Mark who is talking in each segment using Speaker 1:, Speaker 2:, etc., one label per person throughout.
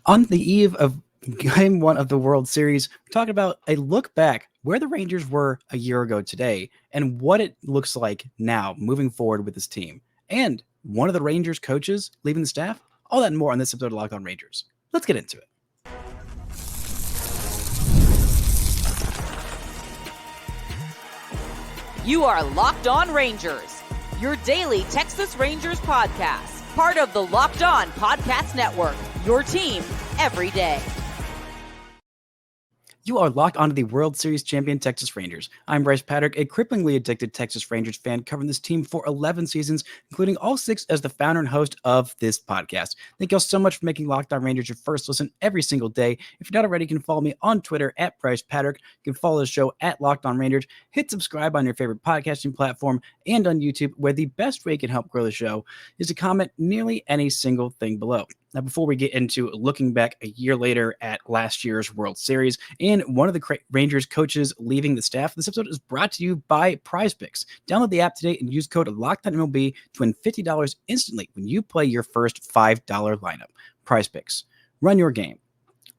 Speaker 1: On the eve of Game 1 of the World Series, we're talking about a look back where the Rangers were a year ago today and what it looks like now moving forward with this team. And one of the Rangers coaches leaving the staff. All that and more on this episode of Locked On Rangers. Let's get into it.
Speaker 2: You are Locked On Rangers, your daily Texas Rangers podcast, part of the Locked On Podcast Network, your team every day.
Speaker 1: You are locked onto the World Series champion Texas Rangers. I'm Bryce Patrick, a cripplingly addicted Texas Rangers fan covering this team for 11 seasons, including all 6 as the founder and host of this podcast. Thank you all so much for making Locked On Rangers your first listen every single day. If you're not already, you can follow me on Twitter at Bryce Patrick. You can follow the show at Locked On Rangers. Hit subscribe on your favorite podcasting platform and on YouTube, where the best way you can help grow the show is to comment nearly any single thing below. Now, before we get into looking back a year later at last year's World Series and one of the Rangers coaches leaving the staff, this episode is brought to you by PrizePicks. Download the app today and use code LOCKEDONMLB to win $50 instantly when you play your first $5 lineup. PrizePicks. Run your game.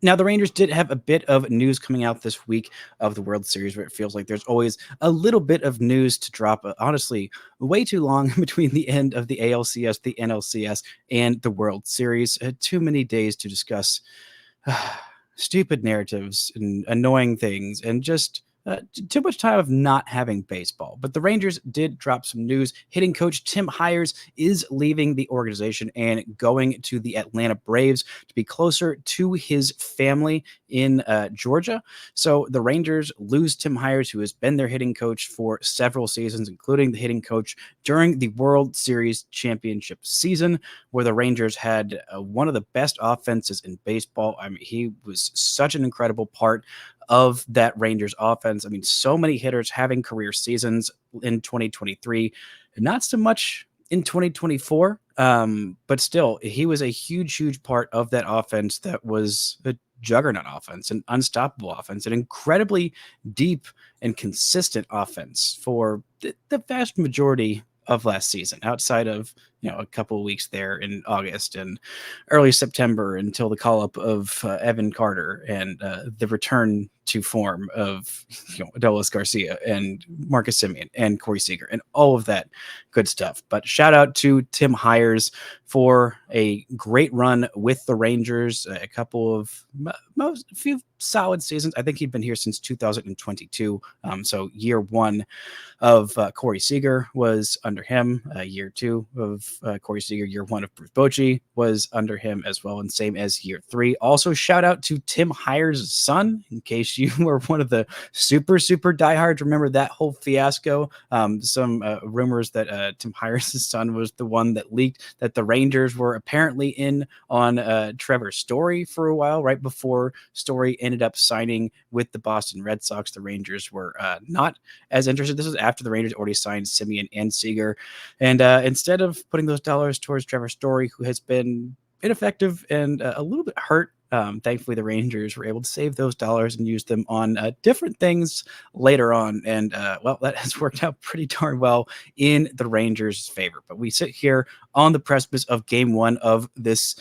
Speaker 1: Now, the Rangers did have a bit of news coming out this week of the World Series, where it feels like there's always a little bit of news to drop. Honestly, way too long between the end of the ALCS, the NLCS, and the World Series. Too many days to discuss stupid narratives and annoying things and just too much time of not having baseball. But the Rangers did drop some news. Hitting coach Tim Hires is leaving the organization and going to the Atlanta Braves to be closer to his family in Georgia. So the Rangers lose Tim Hires, who has been their hitting coach for several seasons, including the hitting coach during the World Series championship season, where the Rangers had one of the best offenses in baseball. I mean, he was such an incredible part of that Rangers offense. I mean, so many hitters having career seasons in 2023, not so much in 2024, but still, he was a huge part of that offense that was a juggernaut offense, an unstoppable offense, an incredibly deep and consistent offense for the vast majority of last season, outside of a couple of weeks there in August and early September until the call-up of Evan Carter and the return to form of Adolis Garcia and Marcus Semien and Corey Seager and all of that good stuff. But shout out to Tim Hires for a great run with the Rangers, a couple of few solid seasons. I think he'd been here since 2022. So year 1 of Corey Seager was under him. Year 2 of Corey Seager, year 1 of Bruce Bochy was under him as well, and same as year 3. Also, shout out to Tim Hires' son, in case you were one of the super diehards. Remember that whole fiasco? Some rumors that Tim Hires' son was the one that leaked that the Rangers were apparently in on Trevor Story for a while, right before Story ended up signing with the Boston Red Sox. The Rangers were not as interested. This was after the Rangers already signed Semien and Seager. And instead of putting those dollars towards Trevor Story, who has been ineffective and a little bit hurt, thankfully the Rangers were able to save those dollars and use them on different things later on. And that has worked out pretty darn well in the Rangers' favor. But we sit here on the precipice of Game 1 of this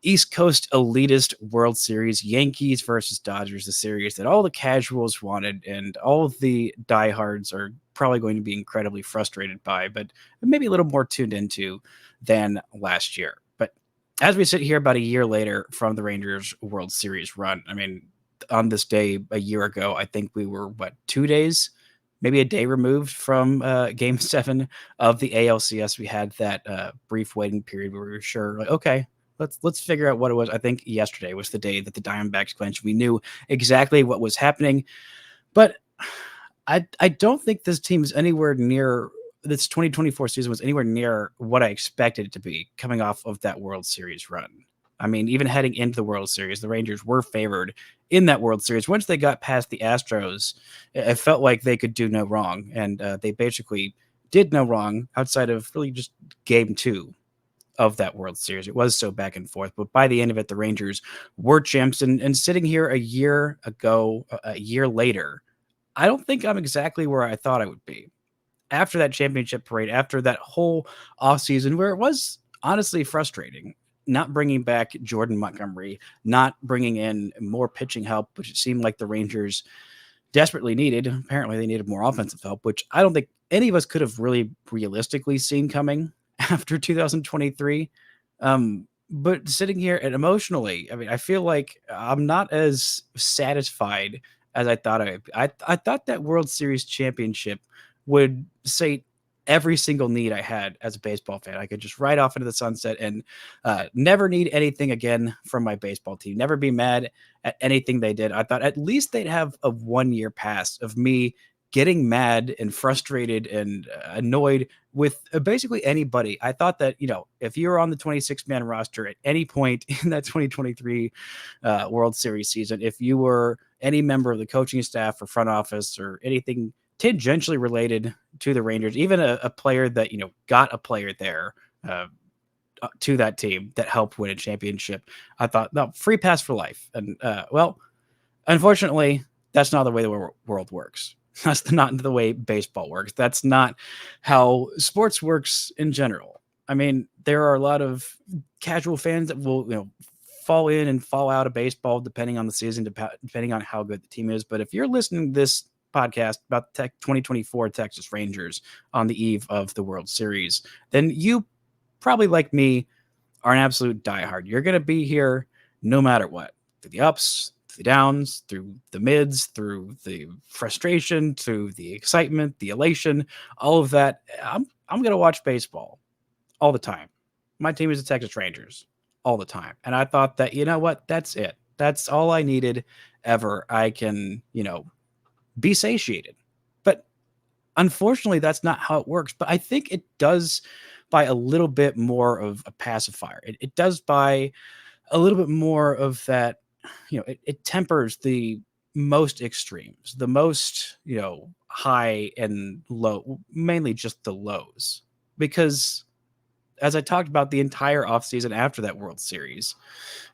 Speaker 1: East Coast elitist World Series, Yankees versus Dodgers, the series that all the casuals wanted and all of the diehards are probably going to be incredibly frustrated by, but maybe a little more tuned into than last year. But as we sit here about a year later from the Rangers World Series run, I mean, on this day a year ago, I think we were, 2 days, maybe a day removed from Game 7 of the ALCS. We had that brief waiting period where we were sure, okay, let's figure out what it was. I think yesterday was the day that the Diamondbacks clinched. We knew exactly what was happening, but I don't think this team is anywhere near, this 2024 season was anywhere near what I expected it to be coming off of that World Series run. I mean, even heading into the World Series, the Rangers were favored in that World Series. Once they got past the Astros, it felt like they could do no wrong, and they basically did no wrong outside of really just Game 2 of that World Series. It was so back and forth, but by the end of it, the Rangers were champs. And sitting here a year ago, a year later, I don't think I'm exactly where I thought I would be. After that championship parade, after that whole offseason where it was honestly frustrating, not bringing back Jordan Montgomery, not bringing in more pitching help, which it seemed like the Rangers desperately needed. Apparently, they needed more offensive help, which I don't think any of us could have really realistically seen coming after 2023. But sitting here and emotionally, I mean, I feel like I'm not as satisfied as I thought I thought that World Series championship would say every single need I had as a baseball fan. I could just ride off into the sunset and never need anything again from my baseball team, never be mad at anything they did. I thought at least they'd have a 1 year pass of me getting mad and frustrated and annoyed with basically anybody. I thought that, if you were on the 26-man roster at any point in that 2023 World Series season, if you were any member of the coaching staff or front office or anything tangentially related to the Rangers, even a player that, got a player there to that team that helped win a championship, I thought, no, free pass for life. And unfortunately, that's not the way the world works. That's not the way baseball works. That's not how sports works in general. I mean, there are a lot of casual fans that will, fall in and fall out of baseball depending on the season, depending on how good the team is. But if you're listening to this podcast about the 2024 Texas Rangers on the eve of the World Series, then you probably, like me, are an absolute diehard. You're going to be here no matter what, through the ups, the downs, through the mids, through the frustration, through the excitement, the elation, all of that. I'm going to watch baseball all the time. My team is the Texas Rangers all the time. And I thought that, you know what, that's it. That's all I needed ever. I can, be satiated. But unfortunately, that's not how it works. But I think it does by a little bit more of a pacifier. It does by a little bit more of that, it tempers the most extremes, the most, high and low, mainly just the lows. Because as I talked about the entire offseason after that World Series,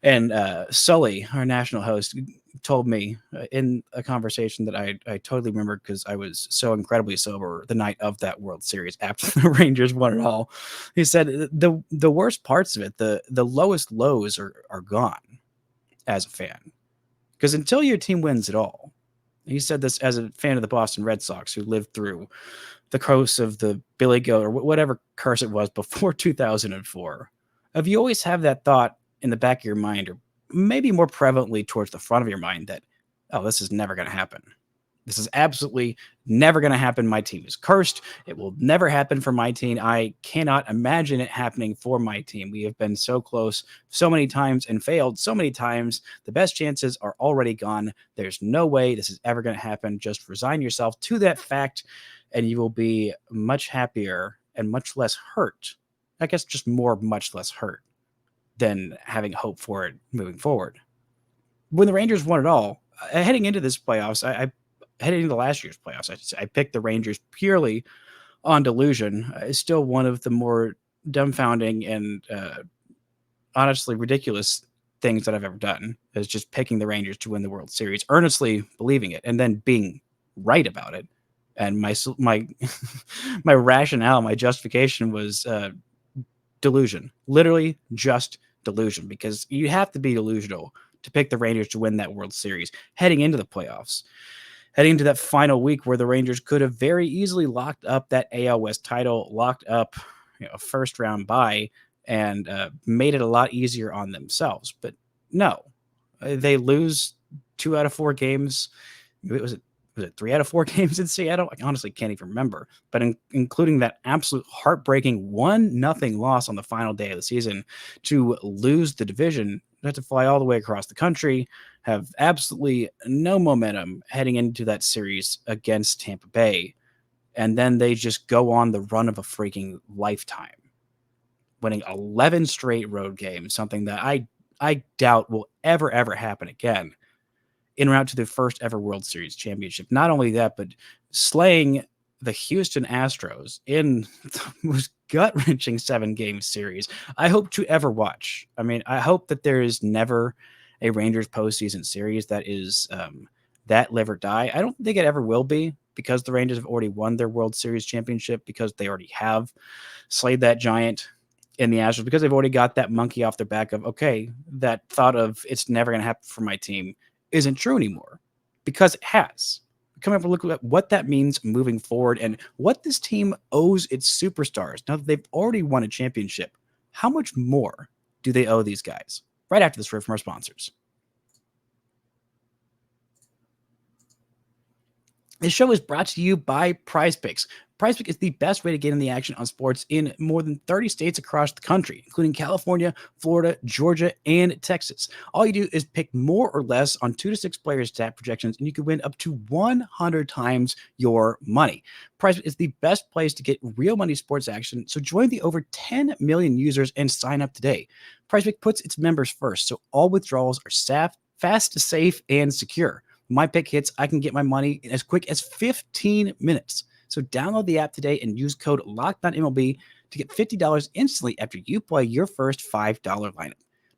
Speaker 1: and Sully, our national host, told me in a conversation that I totally remembered because I was so incredibly sober the night of that World Series after the Rangers won it all. He said the worst parts of it, the lowest lows are gone as a fan. Because until your team wins it all, he said this as a fan of the Boston Red Sox who lived through the curse of the Billy Goat or whatever curse it was before 2004. If you always have that thought in the back of your mind, or maybe more prevalently towards the front of your mind, that, oh, this is never going to happen. This is absolutely never going to happen. My team is cursed. It will never happen for my team. I cannot imagine it happening for my team. We have been so close so many times and failed so many times. The best chances are already gone. There's no way this is ever going to happen. Just resign yourself to that fact, and you will be much happier and much less hurt. I guess just much less hurt than having hope for it moving forward. When the Rangers won it all, heading into this playoffs, heading into last year's playoffs, I picked the Rangers purely on delusion. It's still one of the more dumbfounding and honestly ridiculous things that I've ever done, is just picking the Rangers to win the World Series, earnestly believing it, and then being right about it. And my my rationale, my justification was delusion, literally just delusion, because you have to be delusional to pick the Rangers to win that World Series heading into the playoffs. Heading into that final week where the Rangers could have very easily locked up that AL West title, locked up a first-round bye, and made it a lot easier on themselves. But no, they lose 2 out of 4 games. Was it 3 out of 4 games in Seattle? I honestly can't even remember. But including that absolute heartbreaking 1-0 loss on the final day of the season to lose the division, have to fly all the way across the country, have absolutely no momentum heading into that series against Tampa Bay. And then they just go on the run of a freaking lifetime, winning 11 straight road games, something that I doubt will ever happen again, en route to the first ever World Series championship. Not only that, but slaying the Houston Astros in the most gut-wrenching 7-game series I hope to ever watch. I mean, I hope that there is never a Rangers postseason series that is that live or die. I don't think it ever will be, because the Rangers have already won their World Series championship, because they already have slayed that giant. in the Astros because they've already got that monkey off their back of, okay, that thought of it's never going to happen for my team isn't true anymore, because it has. Come up and look at what that means moving forward and what this team owes its superstars now that they've already won a championship. How much more do they owe these guys? Right after this word from our sponsors. This show is brought to you by PrizePicks. PrizePicks is the best way to get in the action on sports in more than 30 states across the country, including California, Florida, Georgia, and Texas. All you do is pick more or less on 2 to 6 players' stat projections, and you can win up to 100 times your money. PrizePicks is the best place to get real money sports action, so join the over 10 million users and sign up today. PrizePicks puts its members first, so all withdrawals are fast, safe, and secure. My pick hits, I can get my money in as quick as 15 minutes. So download the app today and use code LOCKEDONMLB to get $50 instantly after you play your first $5 lineup.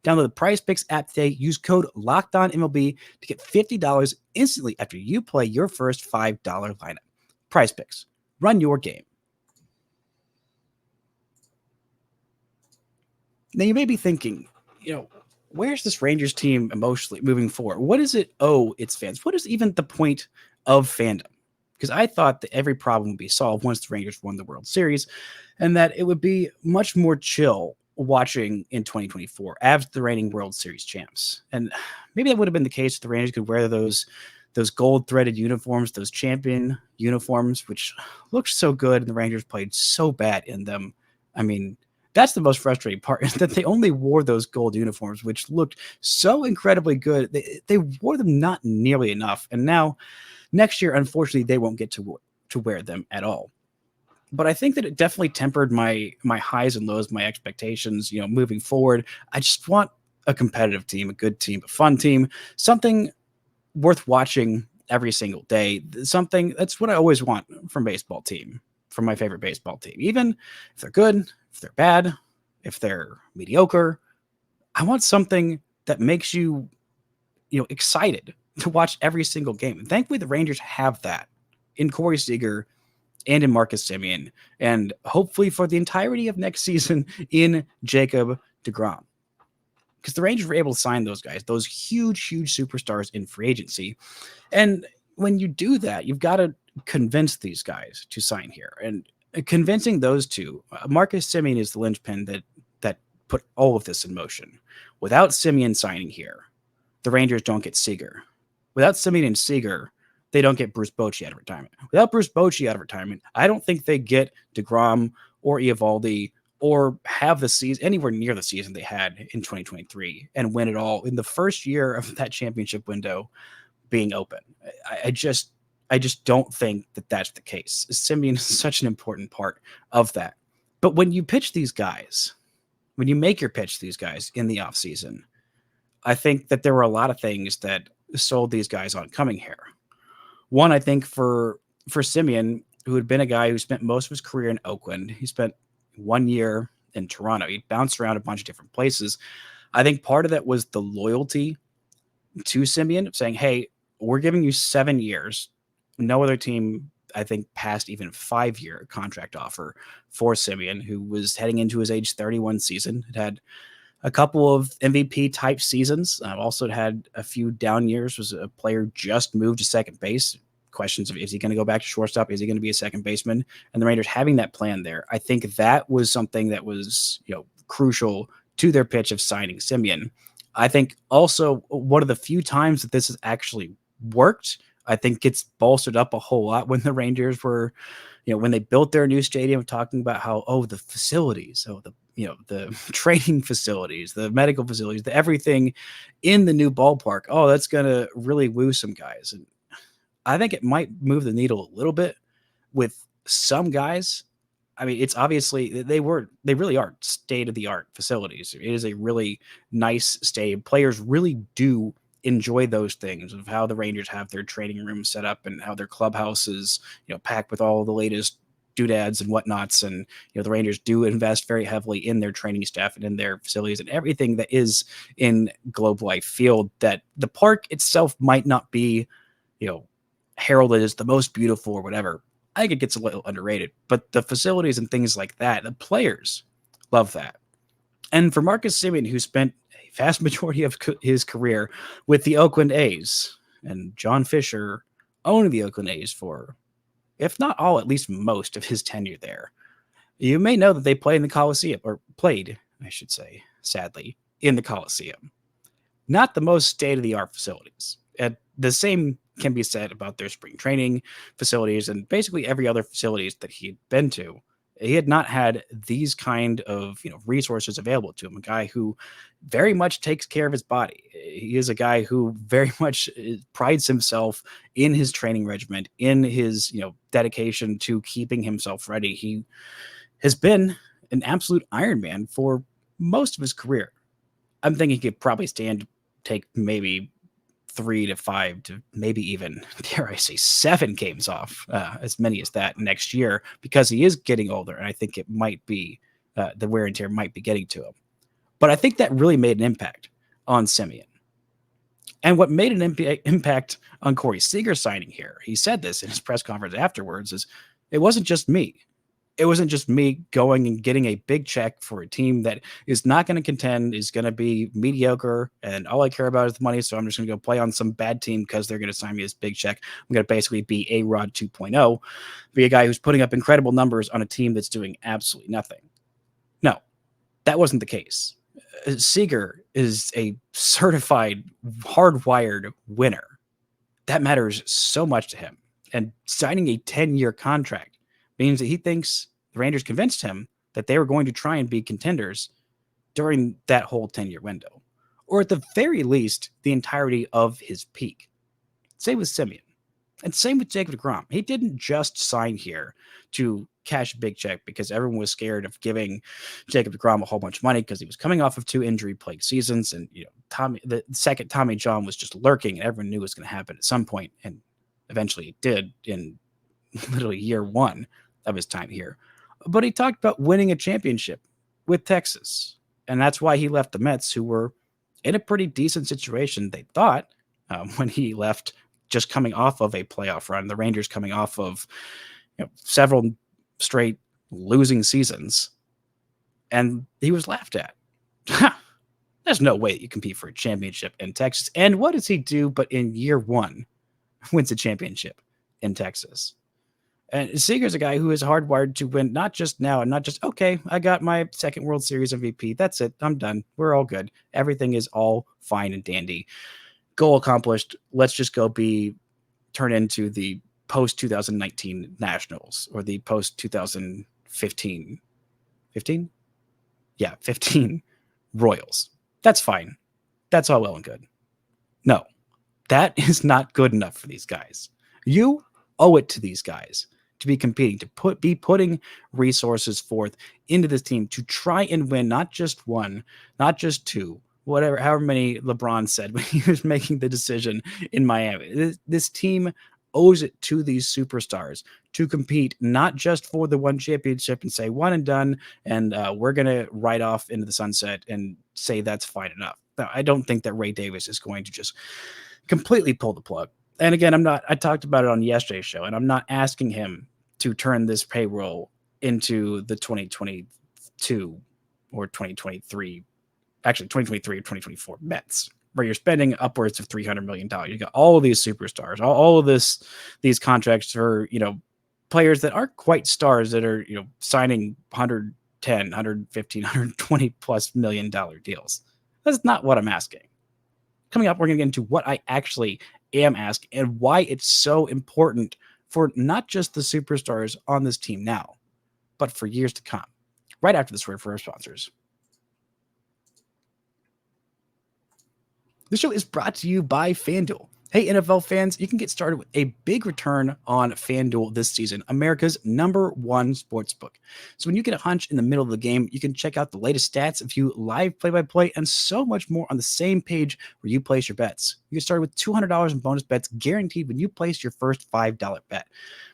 Speaker 1: Download the PrizePicks app today. Use code LOCKEDONMLB to get $50 instantly after you play your first $5 lineup. PrizePicks. Run your game. Now you may be thinking, where's this Rangers team emotionally moving forward? What does it owe its fans? What is even the point of fandom? Because I thought that every problem would be solved once the Rangers won the World Series, and that it would be much more chill watching in 2024 as the reigning World Series champs. And maybe that would have been the case if the Rangers could wear those gold threaded uniforms, those champion uniforms, which looked so good, and the Rangers played so bad in them. I mean, that's the most frustrating part, is that they only wore those gold uniforms, which looked so incredibly good. They wore them not nearly enough. And now next year, unfortunately, they won't get to wear them at all. But I think that it definitely tempered my highs and lows, my expectations, moving forward. I just want a competitive team, a good team, a fun team, something worth watching every single day. Something that's what I always want from baseball team, from my favorite baseball team. Even if they're good, if they're bad, if they're mediocre, I want something that makes you, excited to watch every single game. And thankfully, the Rangers have that in Corey Seager and in Marcus Semien, and hopefully for the entirety of next season in Jacob deGrom. Because the Rangers were able to sign those guys, those huge, huge superstars in free agency. And when you do that, you've got to convince these guys to sign here. And convincing those two, Marcus Semien is the linchpin that put all of this in motion. Without Semien signing here, the Rangers don't get Seager. Without Semien and Seager, they don't get Bruce Bochy out of retirement. Without Bruce Bochy out of retirement, I don't think they get deGrom or Eovaldi or have the season anywhere near the season they had in 2023 and win it all in the first year of that championship window being open. I just don't think that that's the case. Semien is such an important part of that. But when you pitch these guys, when you make your pitch to these guys in the offseason, I think that there were a lot of things that sold these guys on coming here. One, I think for Semien, who had been a guy who spent most of his career in Oakland, he spent 1 year in Toronto. He bounced around a bunch of different places. I think part of that was the loyalty to Semien, saying, hey, we're giving you 7 years. No other team, I think, passed even 5-year contract offer for Semien, who was heading into his age 31 season. It had a couple of MVP type seasons. Also had a few down years. Was a player just moved to second base. Questions of, is he going to go back to shortstop? Is he going to be a second baseman? And the Rangers having that plan there, I think that was something that was, crucial to their pitch of signing Semien. I think also one of the few times that this has actually worked, I think gets bolstered up a whole lot when the Rangers were, when they built their new stadium, talking about how, the facilities, the training facilities, the medical facilities, the everything in the new ballpark. That's going to really woo some guys. And I think it might move the needle a little bit with some guys. I mean, it's obviously they really are state-of-the-art facilities. It is a really nice stadium. Players really do enjoy those things of how the Rangers have their training rooms set up and how their clubhouse is, packed with all the latest doodads and whatnots. And, the Rangers do invest very heavily in their training staff and in their facilities and everything that is in Globe Life Field. That the park itself might not be, heralded as the most beautiful or whatever. I think it gets a little underrated, but the facilities and things like that, the players love that. And for Marcus Semien, who spent a vast majority of his career with the Oakland A's, and John Fisher owned the Oakland A's for, if not all, at least most of his tenure there. You may know that they played in the Coliseum, or played, I should say, sadly, in the Coliseum. Not the most state-of-the-art facilities. And the same can be said about their spring training facilities and basically every other facilities that he'd been to. He had not had these kind of resources available to him. A guy who very much takes care of his body. He is a guy who very much prides himself in his training regimen, in his dedication to keeping himself ready. He has been an absolute Iron Man for most of his career. I'm thinking he could probably take maybe 3 to 5 to maybe even, dare I say, 7 games off, as many as that next year, because he is getting older, and I think it might be the wear and tear might be getting to him. But I think that really made an impact on Semien. And what made an impact on Corey Seager signing here, he said this in his press conference afterwards, is it wasn't just me. It wasn't just me going and getting a big check for a team that is not going to contend, is going to be mediocre, and all I care about is the money, so I'm just going to go play on some bad team because they're going to sign me this big check. I'm going to basically be A-Rod 2.0, be a guy who's putting up incredible numbers on a team that's doing absolutely nothing. No, that wasn't the case. Seager is a certified, hardwired winner. That matters so much to him. And signing a 10-year contract means that he thinks the Rangers convinced him that they were going to try and be contenders during that whole 10-year window, or at the very least, the entirety of his peak. Same with Semien, and same with Jacob deGrom. He didn't just sign here to cash a big check because everyone was scared of giving Jacob deGrom a whole bunch of money because he was coming off of 2 injury-plagued seasons, and the second Tommy John was just lurking, and everyone knew it was going to happen at some point, and eventually it did in literally year 1 of his time here. But he talked about winning a championship with Texas. And that's why he left the Mets, who were in a pretty decent situation, they thought, when he left, just coming off of a playoff run. The Rangers coming off of several straight losing seasons. And he was laughed at. There's no way that you compete for a championship in Texas. And what does he do but in year 1 wins a championship in Texas? And Seager's a guy who is hardwired to win, not just now and not just, okay, I got my 2nd World Series MVP. That's it. I'm done. We're all good. Everything is all fine and dandy. Goal accomplished. Let's just go turn into the post-2019 Nationals or the post-2015. 15? Yeah, 15 Royals. That's fine. That's all well and good. No, that is not good enough for these guys. You owe it to these guys to be competing, to be putting resources forth into this team to try and win not just 1, not just 2, whatever, however many LeBron said when he was making the decision in Miami. This team owes it to these superstars to compete, not just for the 1 championship and say 1 and done, and we're going to ride off into the sunset and say that's fine enough. Now, I don't think that Ray Davis is going to just completely pull the plug. And again, I talked about it on yesterday's show, and I'm not asking him to turn this payroll into the 2022 or 2023, actually 2023 or 2024 Mets, where you're spending upwards of $300 million. You got all of these superstars, all of these contracts for, players that aren't quite stars that are, signing 110, 115, 120 plus $1 million deals. That's not what I'm asking. Coming up, we're going to get into what I actually am asking and why it's so important for not just the superstars on this team now, but for years to come. Right after this word for our sponsors. This show is brought to you by FanDuel. Hey, NFL fans, you can get started with a big return on FanDuel this season, America's #1 sportsbook. So when you get a hunch in the middle of the game, you can check out the latest stats, view live play-by-play, and so much more on the same page where you place your bets. You get started with $200 in bonus bets guaranteed when you place your first $5 bet.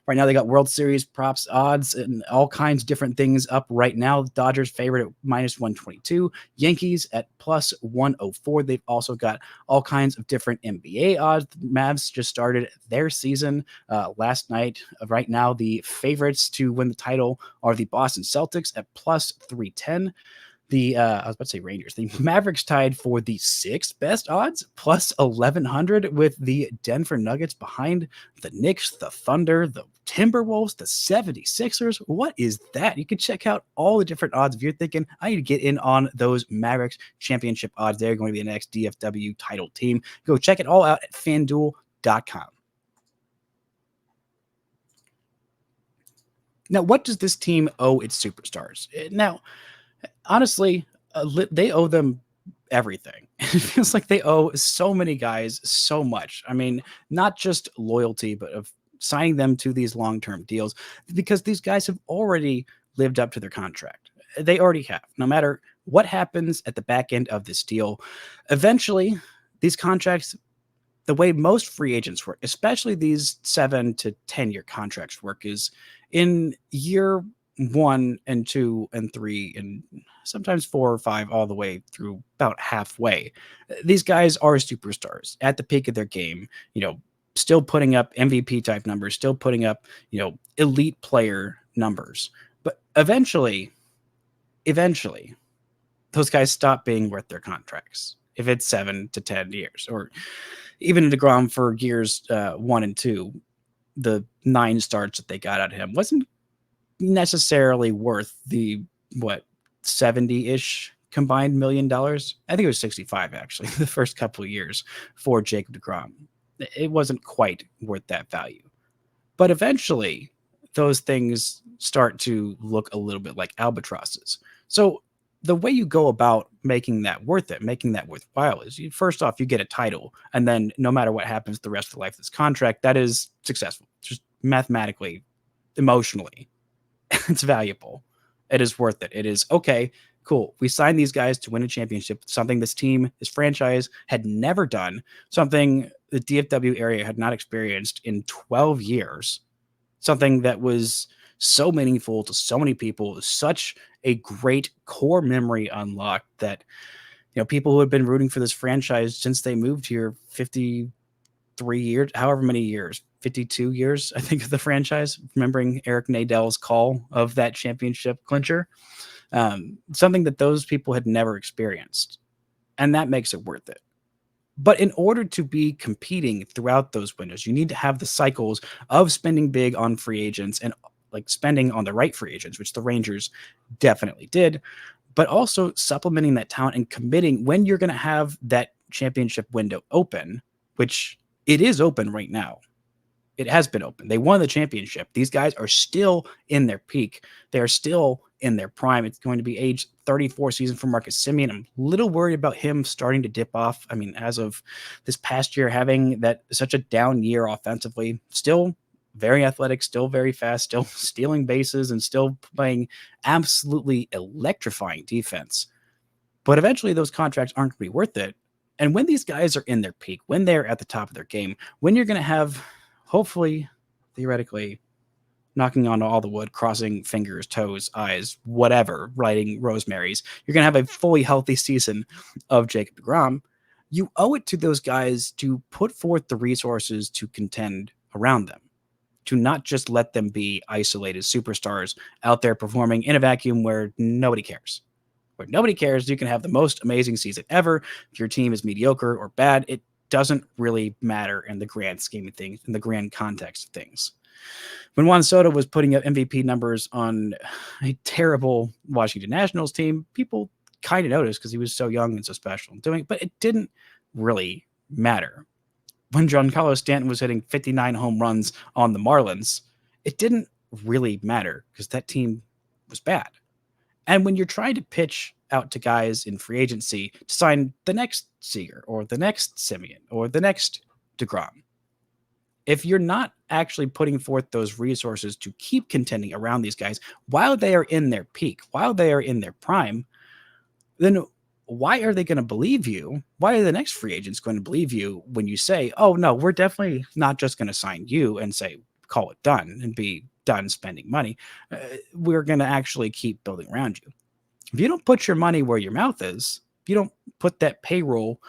Speaker 1: Right now, they got World Series props, odds, and all kinds of different things up right now. Dodgers favorite at -122, Yankees at +104. They've also got all kinds of different NBA odds. The Mavs just started their season last night. Right now, the favorites to win the title are the Boston Celtics at +310. I was about to say Rangers. The Mavericks tied for the 6th best odds, plus 1,100, with the Denver Nuggets behind the Knicks, the Thunder, the Timberwolves, the 76ers. What is that? You can check out all the different odds if you're thinking, I need to get in on those Mavericks championship odds. They're going to be the next DFW title team. Go check it all out at FanDuel.com. Now, what does this team owe its superstars? Now, honestly, they owe them everything. It feels like they owe so many guys so much. I mean, not just loyalty, but of signing them to these long-term deals, because these guys have already lived up to their contract. They already have. No matter what happens at the back end of this deal, eventually these contracts, the way most free agents work, especially these 7 to 10-year contracts work, is in year 1 and 2 and 3 and sometimes 4 or 5, all the way through about halfway. These guys are superstars at the peak of their game, still putting up MVP type numbers, still putting up, elite player numbers. But eventually, those guys stop being worth their contracts. If it's 7 to 10 years, or even deGrom for years 1 and 2, the 9 starts that they got out of him wasn't necessarily worth the 70-ish combined $1 million. I think it was 65 actually the first couple of years for Jacob deGrom. It wasn't quite worth that value. But eventually those things start to look a little bit like albatrosses. So the way you go about making that worth it, making that worthwhile, is first off, you get a title, and then no matter what happens the rest of the life of this contract, that is successful. Just mathematically, emotionally, it's valuable. It is worth it. It is okay, cool. We signed these guys to win a championship, something this team, this franchise had never done, something the DFW area had not experienced in 12 years, something that was so meaningful to so many people, such a great core memory unlocked that, people who had been rooting for this franchise since they moved here 53 years, however many years, 52 years, I think, of the franchise, remembering Eric Nadell's call of that championship clincher, something that those people had never experienced. And that makes it worth it. But in order to be competing throughout those windows, you need to have the cycles of spending big on free agents and spending on the right free agents, which the Rangers definitely did, but also supplementing that talent and committing when you're going to have that championship window open, which it is open right now. It has been open. They won the championship. These guys are still in their peak. They are still in their prime. It's going to be age 34 season for Marcus Semien. I'm a little worried about him starting to dip off. I mean, as of this past year, having that such a down year offensively, still very athletic, still very fast, still stealing bases, and still playing absolutely electrifying defense. But eventually those contracts aren't going to be worth it. And when these guys are in their peak, when they're at the top of their game, when you're going to have, hopefully, theoretically, knocking on all the wood, crossing fingers, toes, eyes, whatever, writing rosemaries, you're going to have a fully healthy season of Jacob deGrom. You owe it to those guys to put forth the resources to contend around them, to not just let them be isolated superstars out there performing in a vacuum where nobody cares. Where nobody cares, you can have the most amazing season ever. If your team is mediocre or bad, it doesn't really matter in the grand scheme of things, in the grand context of things. When Juan Soto was putting up MVP numbers on a terrible Washington Nationals team, people kind of noticed because he was so young and so special and doing, but it didn't really matter. When Giancarlo Stanton was hitting 59 home runs on the Marlins, it didn't really matter because that team was bad. And when you're trying to pitch out to guys in free agency to sign the next Seager or the next Semien or the next deGrom, if you're not actually putting forth those resources to keep contending around these guys while they are in their peak, while they are in their prime, then why are they going to believe you? Why are the next free agents going to believe you when you say, oh, no, we're definitely not just going to sign you and say, call it done and be done spending money. We're going to actually keep building around you. If you don't put your money where your mouth is, if you don't put that payroll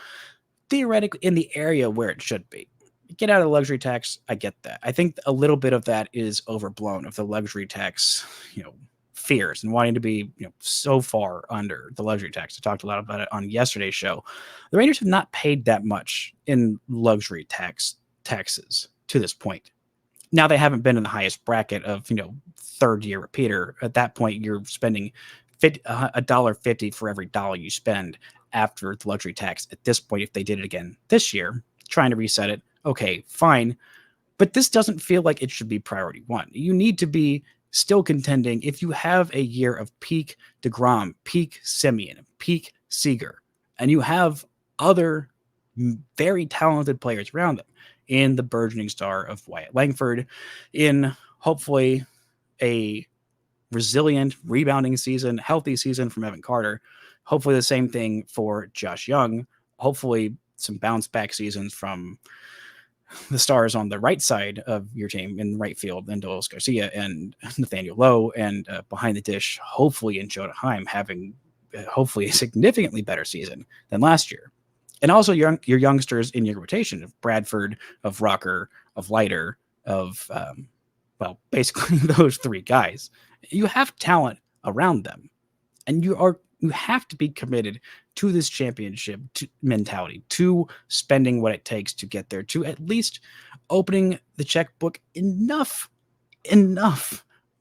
Speaker 1: theoretically in the area where it should be, get out of the luxury tax. I get that. I think a little bit of that is overblown, of the luxury tax, fears and wanting to be, so far under the luxury tax. I talked a lot about it on yesterday's show. The Rangers have not paid that much in luxury taxes to this point. Now they haven't been in the highest bracket of, third year repeater. At that point, you're spending $1.50 for every dollar you spend after the luxury tax. At this point, if they did it again this year, trying to reset it, okay, fine. But this doesn't feel like it should be priority one. You need to be still contending if you have a year of peak deGrom, peak Semien, peak Seager, and you have other very talented players around them in the burgeoning star of Wyatt Langford, in hopefully a resilient, rebounding season, healthy season from Evan Carter, hopefully the same thing for Josh Young, hopefully some bounce back seasons from the stars on the right side of your team in the right field, and Dolos Garcia and Nathaniel Lowe, and behind the dish, hopefully in Jonah Heim having hopefully a significantly better season than last year. And also your youngsters in your rotation of Bradford, of Rocker, of Leiter, of, basically those three guys. You have talent around them, and you have to be committed to this championship mentality, to spending what it takes to get there, to at least opening the checkbook enough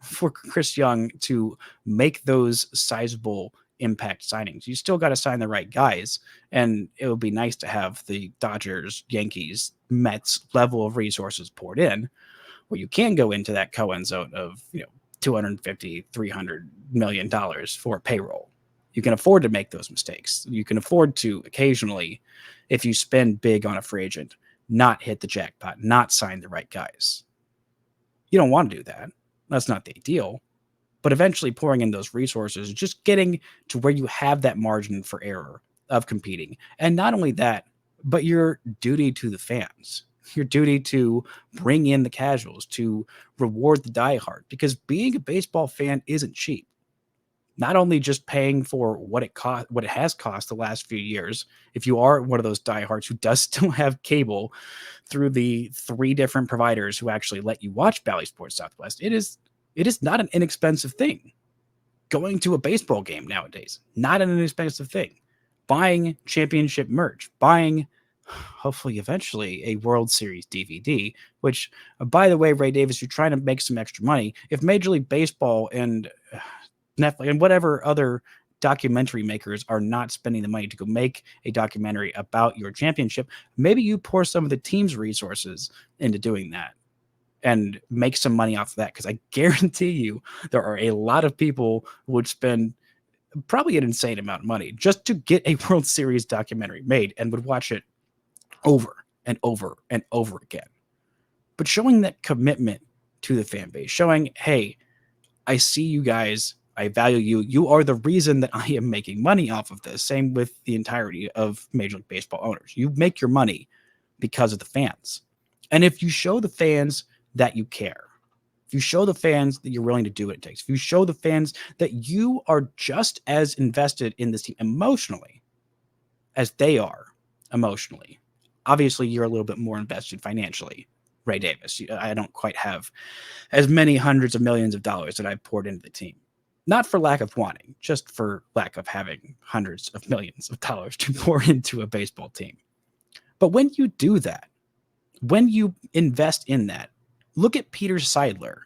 Speaker 1: for Chris Young to make those sizable impact signings. You still got to sign the right guys, and it would be nice to have the Dodgers, Yankees, Mets level of resources poured in, where you can go into that Cohen zone of $250, $300 million for payroll. You can afford to make those mistakes. You can afford to occasionally, if you spend big on a free agent, not hit the jackpot, not sign the right guys. You don't want to do that. That's not the ideal. But eventually pouring in those resources, just getting to where you have that margin for error of competing. And not only that, but your duty to the fans, your duty to bring in the casuals, to reward the diehard, because being a baseball fan isn't cheap. Not only just paying for what it has cost the last few years. If you are one of those diehards who does still have cable through the 3 different providers who actually let you watch Bally Sports Southwest, it is not an inexpensive thing. Going to a baseball game nowadays, not an inexpensive thing. Buying championship merch, buying hopefully eventually a World Series DVD, which, by the way, Ray Davis, you're trying to make some extra money. If Major League Baseball and Netflix and whatever other documentary makers are not spending the money to go make a documentary about your championship, maybe you pour some of the team's resources into doing that and make some money off of that, because I guarantee you there are a lot of people who would spend probably an insane amount of money just to get a World Series documentary made and would watch it over and over and over again. But showing that commitment to the fan base, showing, hey, I see you guys, I value you. You are the reason that I am making money off of this. Same with the entirety of Major League Baseball owners. You make your money because of the fans. And if you show the fans that you care, if you show the fans that you're willing to do what it takes, if you show the fans that you are just as invested in this team emotionally as they are emotionally, obviously you're a little bit more invested financially, Ray Davis. I don't quite have as many hundreds of millions of dollars that I've poured into the team. Not for lack of wanting, just for lack of having hundreds of millions of dollars to pour into a baseball team. But when you do that, when you invest in that, look at Peter Sidler,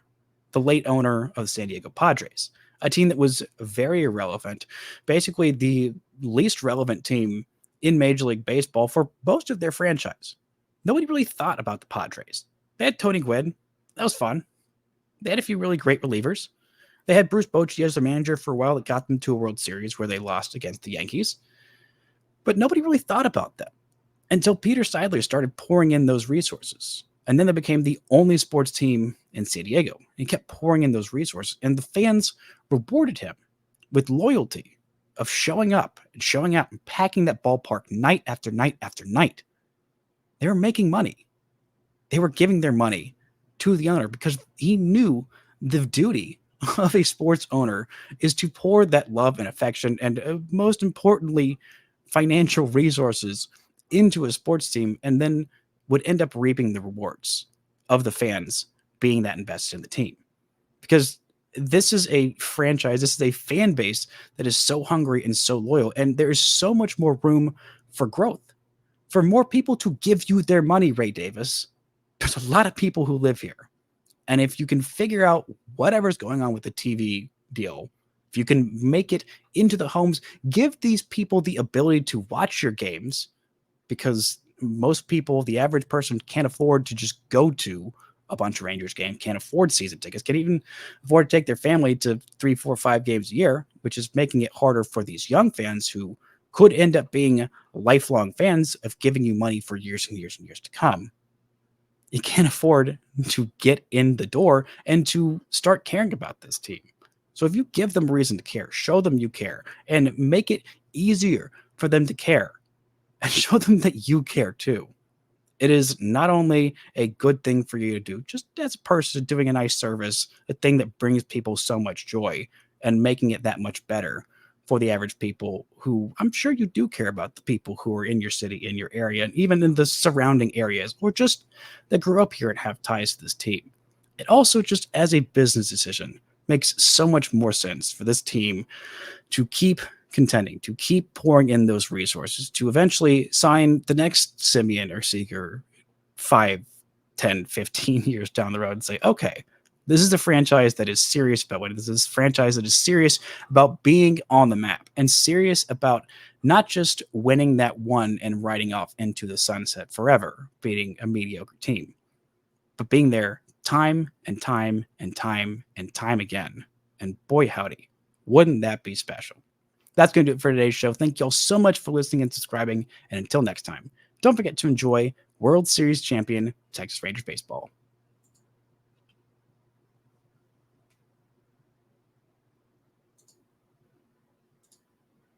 Speaker 1: the late owner of the San Diego Padres, a team that was very irrelevant, basically the least relevant team in Major League Baseball for most of their franchise. Nobody really thought about the Padres. They had Tony Gwynn. That was fun. They had a few really great relievers. They had Bruce Bochy as their manager for a while that got them to a World Series where they lost against the Yankees. But nobody really thought about that until Peter Sidler started pouring in those resources. And then they became the only sports team in San Diego. He kept pouring in those resources. And the fans rewarded him with loyalty of showing up and showing out and packing that ballpark night after night after night. They were making money. They were giving their money to the owner because he knew the duty of a sports owner is to pour that love and affection and most importantly, financial resources into a sports team, and then would end up reaping the rewards of the fans being that invested in the team. Because this is a franchise, this is a fan base that is so hungry and so loyal, and there is so much more room for growth, for more people to give you their money, Ray Davis. There's a lot of people who live here. And if you can figure out whatever's going on with the TV deal, if you can make it into the homes, give these people the ability to watch your games, because most people, the average person, can't afford to just go to a bunch of Rangers games, can't afford season tickets, can't even afford to take their family to 3, 4, 5 games a year, which is making it harder for these young fans who could end up being lifelong fans of giving you money for years and years and years to come. You can't afford to get in the door and to start caring about this team. So if you give them reason to care, show them you care, and make it easier for them to care, and show them that you care too, it is not only a good thing for you to do, just as a person doing a nice service, a thing that brings people so much joy and making it that much better for the average people who, I'm sure you do care about the people who are in your city, in your area, and even in the surrounding areas, or just that grew up here and have ties to this team. It also, just as a business decision, makes so much more sense for this team to keep contending, to keep pouring in those resources, to eventually sign the next Semien or Seager 5, 10, 15 years down the road and say, okay, this is a franchise that is serious about winning. This is a franchise that is serious about being on the map and serious about not just winning that one and riding off into the sunset forever, beating a mediocre team, but being there time and time and time and time again. And boy, howdy, wouldn't that be special? That's going to do it for today's show. Thank you all so much for listening and subscribing. And until next time, don't forget to enjoy World Series champion Texas Rangers baseball.